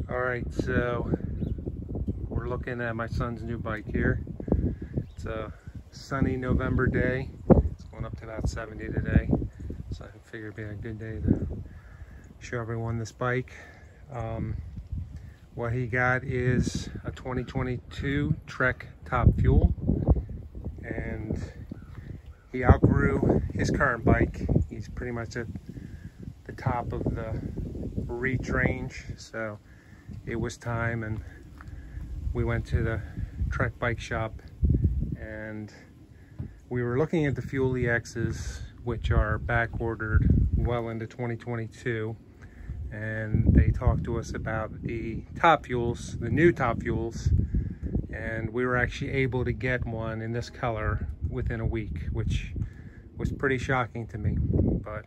All right, so we're looking at my son's new bike here. It's a sunny November day. It's going up to about 70 today, so I figured it'd be a good day to show everyone this bike. What he got is a 2022 Trek Top Fuel, and he outgrew his current bike. He's pretty much at the top of the reach range, so it was time, and we went to the Trek bike shop and we were looking at the Fuel EXs, which are back ordered well into 2022, and they talked to us about the Top Fuels, the new Top Fuels, and we were actually able to get one in this color within a week, which was pretty shocking to me, but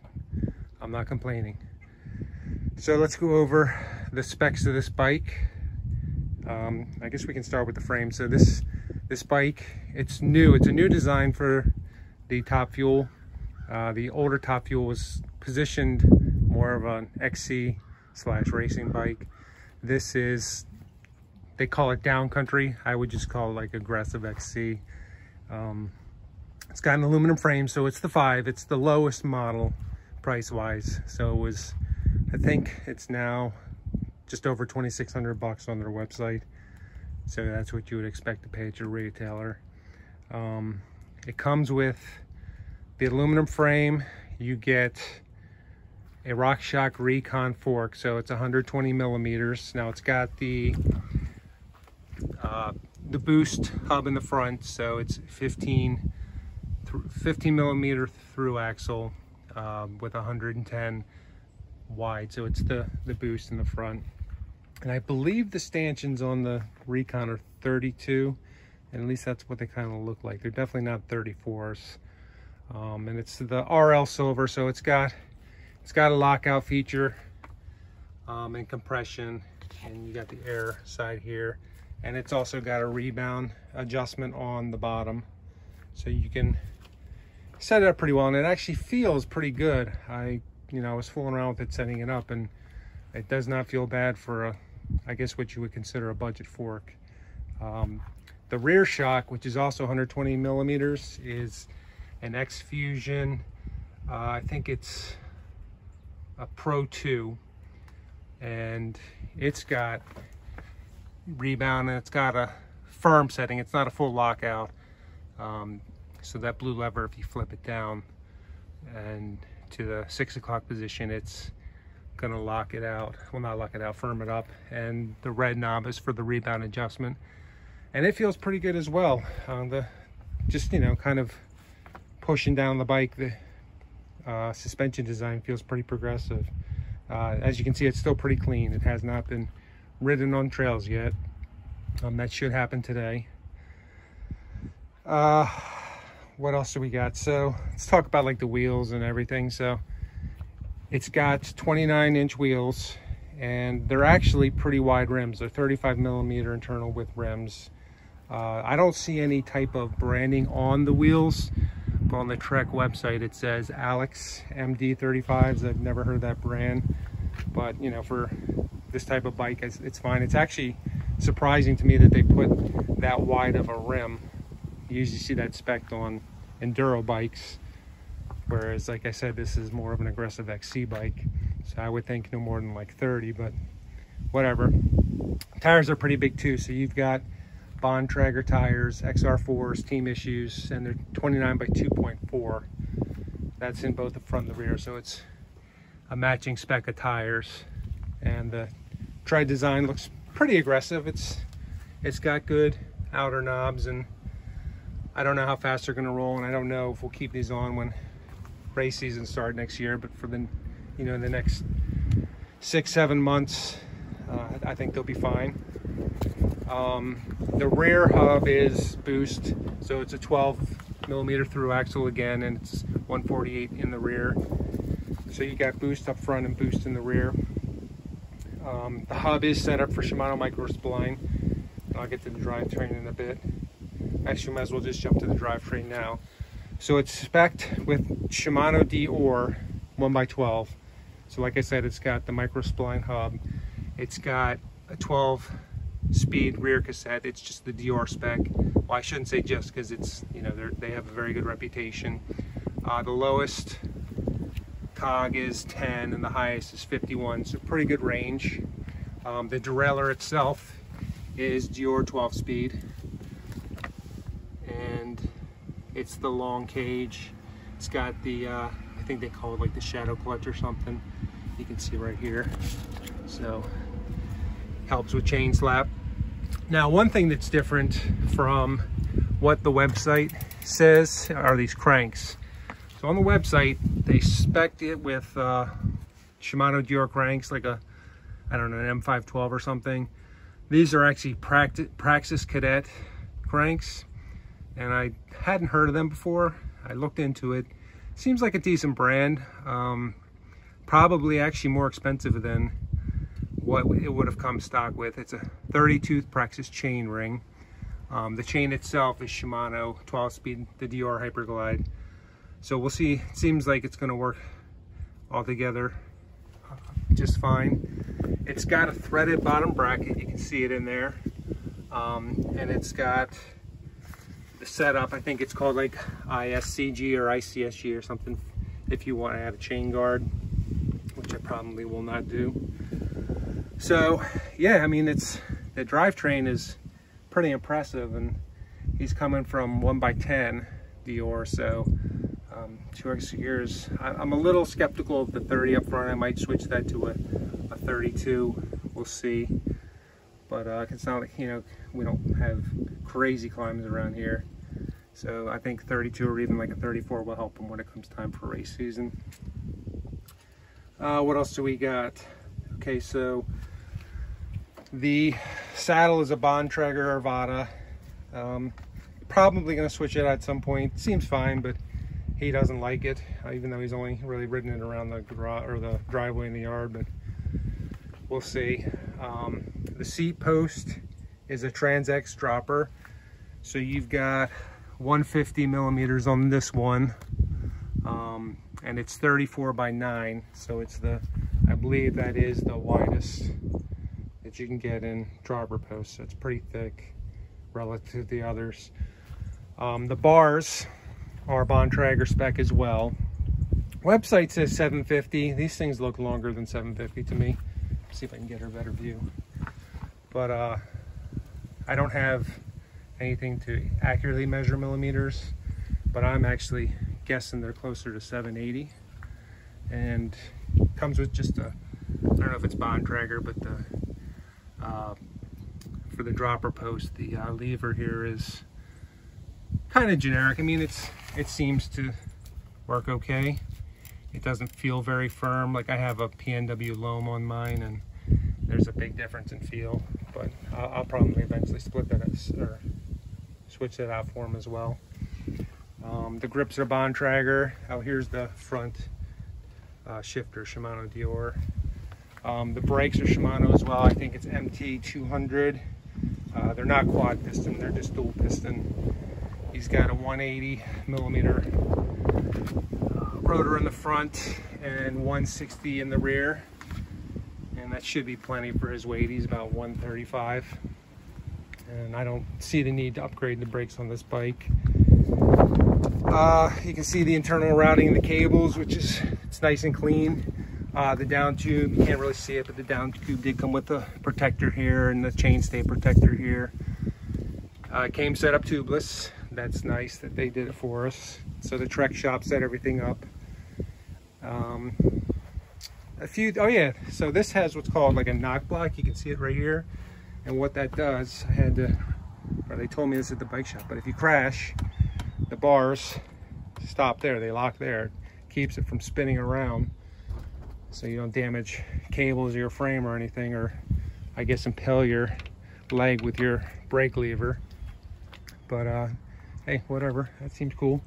I'm not complaining. So let's go over the specs of this bike. I guess we can start with the frame. So this bike, it's new. It's a new design for the Top Fuel. The older Top Fuel was positioned more of an XC/racing bike. This is, they call it downcountry. I would just call it like aggressive XC. It's got an aluminum frame, so it's the 5. It's the lowest model price-wise. So it was, I think it's now just over 2,600 bucks on their website. So that's what you would expect to pay at your retailer. It comes with the aluminum frame. You get a Shox Recon fork, so it's 120 millimeters. Now it's got the boost hub in the front, so it's 15 millimeter through axle with 110 wide, so it's the boost in the front. And I believe the stanchions on the Recon are 32, and at least that's what they kind of look like. They're definitely not 34s. And it's the RL silver, so it's got a lockout feature and compression, and you got the air side here, and it's also got a rebound adjustment on the bottom, so you can set it up pretty well, and it actually feels pretty good. I was fooling around with it, setting it up, and it does not feel bad for a, I guess what you would consider a budget fork. The rear shock, which is also 120 millimeters, is an X Fusion. I think it's a Pro 2, and it's got rebound, and it's got a firm setting. It's not a full lockout. So that blue lever, if you flip it down and to the 6 o'clock position, it's gonna lock it out. Well, not lock it out, firm it up. And the red knob is for the rebound adjustment, and it feels pretty good as well. Just kind of pushing down the bike, the suspension design feels pretty progressive. As you can see, it's still pretty clean. It has not been ridden on trails yet. That should happen today. What else do we got? So let's talk about like the wheels and everything. So it's got 29-inch wheels, and they're actually pretty wide rims. They're 35 millimeter internal width rims. I don't see any type of branding on the wheels, but on the Trek website it says Alex MD35s. I've never heard that brand, but for this type of bike, it's fine. It's actually surprising to me that they put that wide of a rim. You usually see that spec'd on enduro bikes, whereas like I said, this is more of an aggressive XC bike, so I would think no more than like 30, but whatever. Tires are pretty big too, so you've got Bond Traeger tires, XR4s, team issues, and they're 29 by 2.4. That's in both the front and the rear, so it's a matching spec of tires. And the tread design looks pretty aggressive. It's got good outer knobs, and I don't know how fast they're going to roll, and I don't know if we'll keep these on when race season starts next year, but for the the next 6-7 months, I think they'll be fine. The rear hub is boost, so it's a 12 millimeter through axle again, and it's 148 in the rear, so you got boost up front and boost in the rear. The hub is set up for Shimano micro spline. I'll get to the drivetrain in a bit. Actually, might as well just jump to the drivetrain now. So it's spec'd with Shimano Deore 1x12. So like I said, it's got the micro spline hub. It's got a 12-speed rear cassette. It's just the Deore spec. Well, I shouldn't say just, because it's, you know, they have a very good reputation. The lowest cog is 10 and the highest is 51, so pretty good range. The derailleur itself is Deore 12-speed, and it's the long cage. It's got the I think they call it like the shadow clutch or something. You can see right here, so helps with chain slap. Now, one thing that's different from what the website says are these cranks. So on the website, they spec'd it with Shimano Deore cranks, like a, I don't know, an M512 or something. These are actually Praxis Cadet cranks, and I hadn't heard of them before. I looked into it. Seems like a decent brand. Probably actually more expensive than what it would have come stock with. It's a 30-tooth Praxis chain ring. The chain itself is Shimano 12-speed, the Deore Hyperglide. So we'll see. It seems like it's going to work all together just fine. It's got a threaded bottom bracket. You can see it in there. And it's got the setup. I think it's called like ISCG or ICSG or something, if you want to add a chain guard, which I probably will not do. So yeah, I mean, the drivetrain is pretty impressive, and he's coming from 1x10 Deore, so 2x gears. I'm a little skeptical of the 30 up front. I might switch that to a 32. We'll see. But it's not like, you know, we don't have crazy climbs around here. So I think 32 or even like a 34 will help him when it comes time for race season. What else do we got? Okay, so the saddle is a Bontrager Arvada. Probably going to switch it at some point. Seems fine, but he doesn't like it, even though he's only really ridden it around the driveway in the yard, but we'll see. The seat post is a TransX dropper. So you've got 150 millimeters on this one, and it's 34x9. So it's I believe that is the widest that you can get in dropper posts. So it's pretty thick relative to the others. The bars are Bontrager spec as well. Website says 750. These things look longer than 750 to me. Let's see if I can get a better view. But I don't have anything to accurately measure millimeters, but I'm actually guessing they're closer to 780. And comes with just I don't know if it's Bontrager, but for the dropper post, the lever here is kind of generic. I mean, it seems to work okay. It doesn't feel very firm. Like, I have a PNW loam on mine, and there's a big difference in feel, but I'll probably eventually split that or switch that out for him as well. The grips are Bontrager. Oh, here's the front shifter, Shimano Deore. The brakes are Shimano as well. I think it's MT200. They're not quad piston, they're just dual piston. He's got a 180 millimeter rotor in the front and 160 in the rear, and that should be plenty for his weight. He's about 135, and I don't see the need to upgrade the brakes on this bike. You can see the internal routing in the cables, which is, it's nice and clean. The down tube, you can't really see it, but the down tube did come with the protector here and the chainstay protector here. It came set up tubeless. That's nice that they did it for us. So the Trek shop set everything up. Oh yeah, so this has what's called like a knock block. You can see it right here. And what that does, they told me this at the bike shop, but if you crash, the bars stop there, they lock there. It keeps it from spinning around, so you don't damage cables or your frame or anything, or I guess impale your leg with your brake lever. But hey, whatever, that seems cool.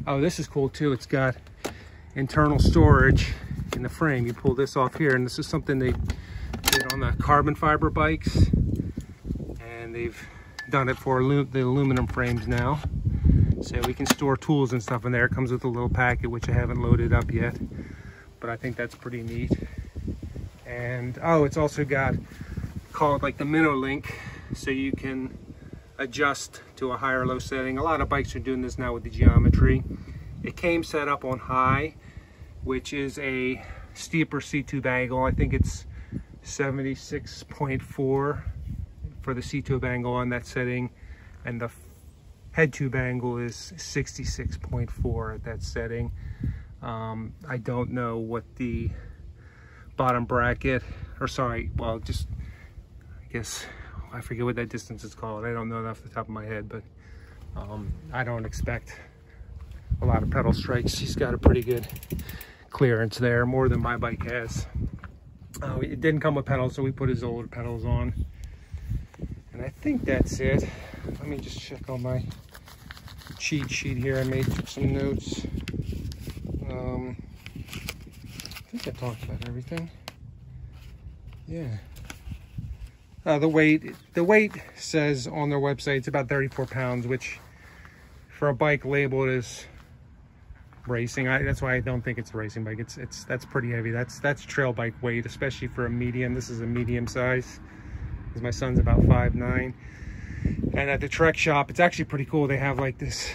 Oh, this is cool too. It's got internal storage in the frame. You pull this off here, and this is something they did on the carbon fiber bikes, and they've done it for the aluminum frames now. So we can store tools and stuff in there. It comes with a little packet, which I haven't loaded up yet, but I think that's pretty neat. And oh, it's also got call it like the minnow link, so you can adjust to a high or low setting. A lot of bikes are doing this now with the geometry. It came set up on high, which is a steeper C-tube angle. I think it's 76.4 for the C-tube angle on that setting, and the head tube angle is 66.4 at that setting. I don't know what the bottom bracket, or sorry, well, just, I guess, I forget what that distance is called. I don't know that off the top of my head, but I don't expect a lot of pedal strikes. He's got a pretty good clearance there, more than my bike has. It didn't come with pedals, so we put his old pedals on. And I think that's it. Let me just check on my cheat sheet here. I took some notes. I think I talked about everything. Yeah. The weight says on their website it's about 34 pounds, which for a bike labeled as racing, that's why I don't think it's a racing bike. That's pretty heavy. That's trail bike weight, especially for a medium. This is a medium size, because my son's about 5'9". And at the Trek shop, it's actually pretty cool. They have like this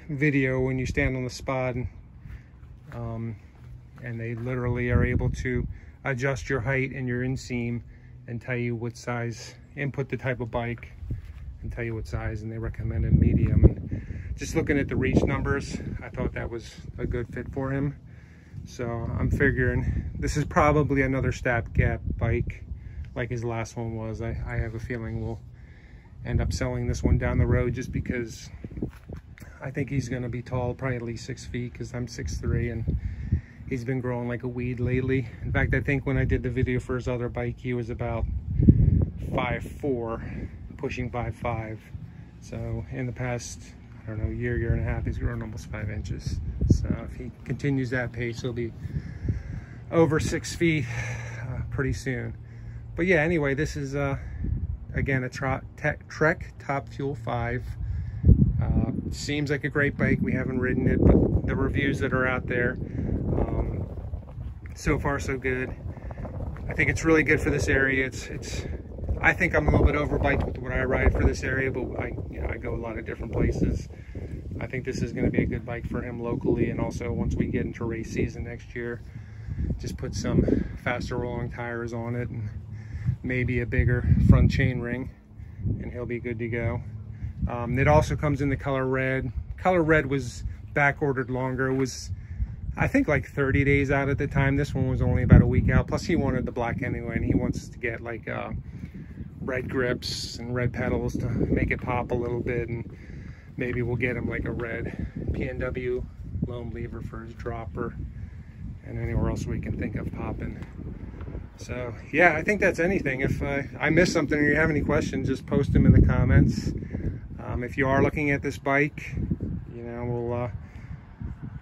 video when you stand on the spot, and they literally are able to adjust your height and your inseam and tell you what size, input the type of bike and tell you what size, and they recommend a medium. And just looking at the reach numbers, I thought that was a good fit for him. So I'm figuring this is probably another stopgap bike like his last one was. I have a feeling we'll end up selling this one down the road, just because I think he's going to be tall, probably at least 6 feet, because I'm 6'3", and he's been growing like a weed lately. In fact, I think when I did the video for his other bike, he was about 5'4", pushing 5'5". So in the past, I don't know, year and a half, he's grown almost 5 inches. So if he continues that pace, he'll be over 6 feet pretty soon. But yeah, anyway, this is again a Trek Top Fuel 5. Seems like a great bike. We haven't ridden it, but the reviews that are out there, so far so good. I think it's really good for this area. I think I'm a little bit overbiked with what I ride for this area, but I go a lot of different places. I think this is going to be a good bike for him locally, and also once we get into race season next year, just put some faster rolling tires on it and maybe a bigger front chain ring, and he'll be good to go. It also comes in the color red. Color red was back ordered longer. It was, I think, like 30 days out at the time. This one was only about a week out. Plus he wanted the black anyway, and he wants to get like red grips and red pedals to make it pop a little bit, and maybe we'll get him like a red P&W loam lever for his dropper, and anywhere else we can think of popping. So yeah, I think that's anything. If I missed something or you have any questions, just post them in the comments. If you are looking at this bike,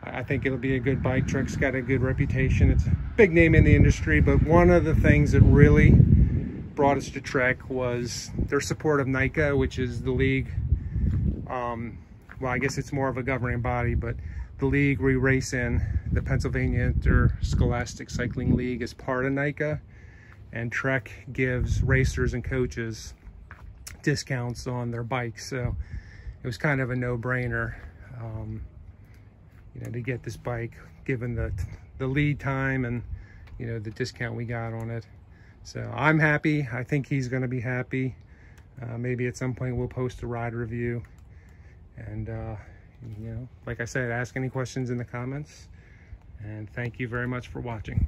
I think it'll be a good bike. Trek's got a good reputation. It's a big name in the industry, but one of the things that really brought us to Trek was their support of NICA, which is the league. Well, I guess it's more of a governing body, but the league we race in, the Pennsylvania Interscholastic Cycling League, is part of NICA, and Trek gives racers and coaches discounts on their bikes. So it was kind of a no-brainer, to get this bike, given the lead time and the discount we got on it. So I'm happy. I think he's going to be happy. Maybe at some point we'll post a ride review, and like I said, ask any questions in the comments, and thank you very much for watching.